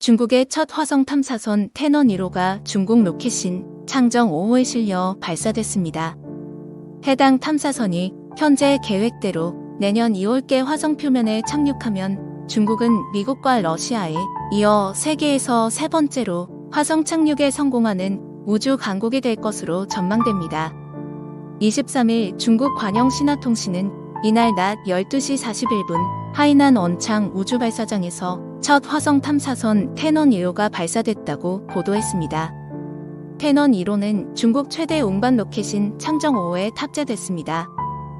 중국의 첫 화성 탐사선 태넌 1호가 중국 로켓신 창정 5호에 실려 발사됐습니다. 해당 탐사선이 현재 계획대로 내년 2월께 화성 표면에 착륙하면 중국은 미국과 러시아에 이어 세계에서 세 번째로 화성 착륙에 성공하는 우주 강국이 될 것으로 전망됩니다. 23일 중국 관영신화통신은 이날 낮 12시 41분 하이난 원창 우주발사장에서 첫 화성 탐사선 태넌 1호가 발사됐다고 보도했습니다. 태넌 1호는 중국 최대 운반 로켓인 창정 5호에 탑재됐습니다.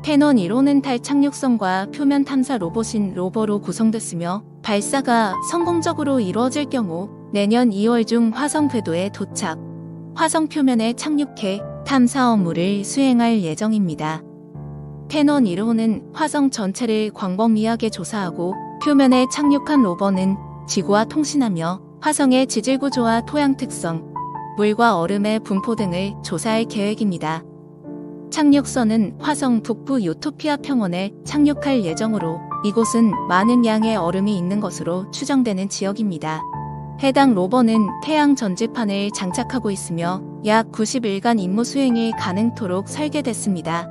태넌 1호는 달 착륙선과 표면 탐사 로봇인 로버로 구성됐으며 발사가 성공적으로 이루어질 경우 내년 2월 중 화성 궤도에 도착, 화성 표면에 착륙해 탐사 업무를 수행할 예정입니다. 태넌 1호는 화성 전체를 광범위하게 조사하고 표면에 착륙한 로버는 지구와 통신하며 화성의 지질 구조와 토양 특성, 물과 얼음의 분포 등을 조사할 계획입니다. 착륙선은 화성 북부 유토피아 평원에 착륙할 예정으로 이곳은 많은 양의 얼음이 있는 것으로 추정되는 지역입니다. 해당 로버는 태양 전지판을 장착하고 있으며 약 90일간 임무 수행이 가능토록 설계됐습니다.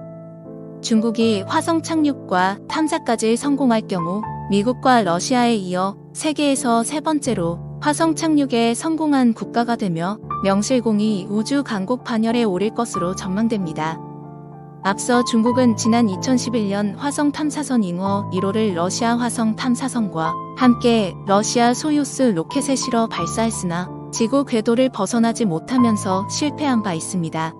중국이 화성 착륙과 탐사까지 성공할 경우 미국과 러시아에 이어 세계에서 세 번째로 화성 착륙에 성공한 국가가 되며 명실공히 우주 강국 반열에 오를 것으로 전망됩니다. 앞서 중국은 지난 2011년 화성 탐사선 잉어 1호를 러시아 화성 탐사선과 함께 러시아 소유스 로켓에 실어 발사했으나 지구 궤도를 벗어나지 못하면서 실패한 바 있습니다.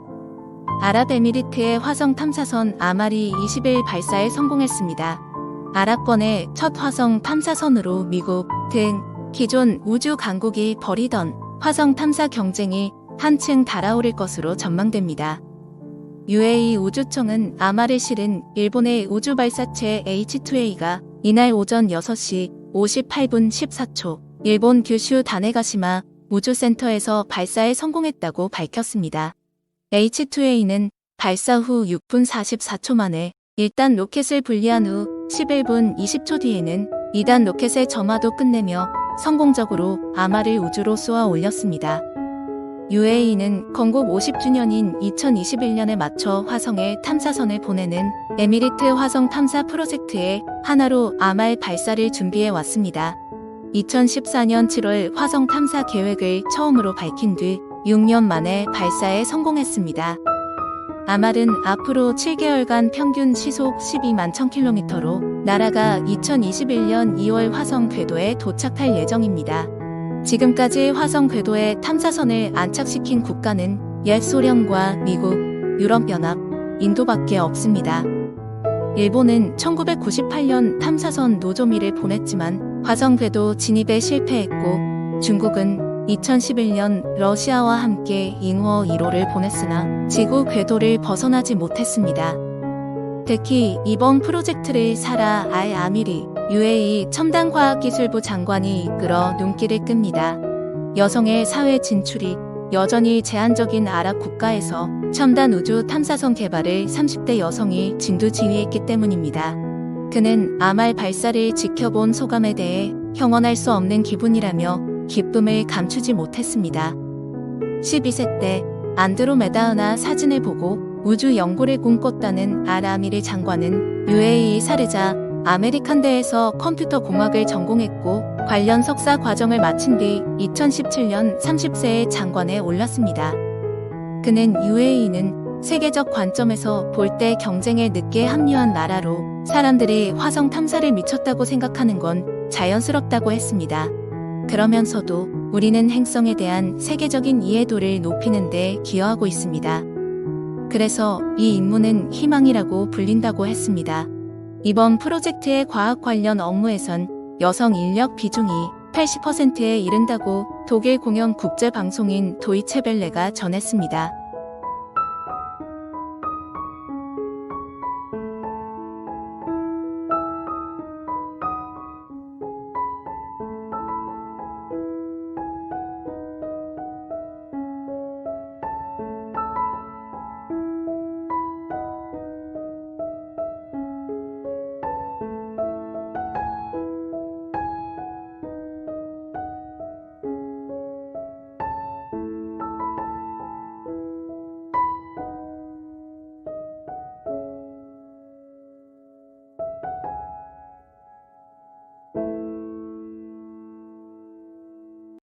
아랍에미리트의 화성 탐사선 아말이 20일 발사에 성공했습니다. 아랍권의 첫 화성 탐사선으로 미국 등 기존 우주 강국이 벌이던 화성 탐사 경쟁이 한층 달아오를 것으로 전망됩니다. UAE 우주청은 아말에 실은 일본의 우주발사체 H2A가 이날 오전 6시 58분 14초 일본 규슈 다네가시마 우주센터에서 발사에 성공했다고 밝혔습니다. H2A는 발사 후 6분 44초 만에 1단 로켓을 분리한 후 11분 20초 뒤에는 2단 로켓의 점화도 끝내며 성공적으로 아말을 우주로 쏘아 올렸습니다. UAE는 건국 50주년인 2021년에 맞춰 화성에 탐사선을 보내는 에미리트 화성 탐사 프로젝트의 하나로 아말 발사를 준비해 왔습니다. 2014년 7월 화성 탐사 계획을 처음으로 밝힌 뒤 6년 만에 발사에 성공했습니다. 아말은 앞으로 7개월간 평균 시속 12만 1000km로 날아가 2021년 2월 화성 궤도에 도착할 예정입니다. 지금까지 화성 궤도에 탐사선을 안착시킨 국가는 옛 소련과 미국, 유럽연합, 인도밖에 없습니다. 일본은 1998년 탐사선 노조미를 보냈지만 화성 궤도 진입에 실패했고 중국은 2011년 러시아와 함께 잉어 1호를 보냈으나 지구 궤도를 벗어나지 못했습니다. 특히 이번 프로젝트를 사라 알 아미리 UAE 첨단과학기술부 장관이 이끌어 눈길을 끕니다. 여성의 사회 진출이 여전히 제한적인 아랍 국가에서 첨단 우주 탐사선 개발을 30대 여성이 진두지휘했기 때문입니다. 그는 아말 발사를 지켜본 소감에 대해 형언할 수 없는 기분이라며 기쁨을 감추지 못했습니다. 12세 때 안드로메다 사진을 보고 우주 연구를 꿈꿨다는 알 아미리 장관은 UAE 사르자 아메리칸대에서 컴퓨터 공학을 전공했고 관련 석사 과정을 마친 뒤 2017년 30세의 장관에 올랐습니다. 그는 UAE는 세계적 관점에서 볼 때 경쟁에 늦게 합류한 나라로 사람들이 화성 탐사를 미쳤다고 생각하는 건 자연스럽다고 했습니다. 그러면서도 우리는 행성에 대한 세계적인 이해도를 높이는 데 기여하고 있습니다. 그래서 이 임무는 희망이라고 불린다고 했습니다. 이번 프로젝트의 과학 관련 업무에선 여성 인력 비중이 80%에 이른다고 독일 공영 국제방송인 도이체벨레가 전했습니다.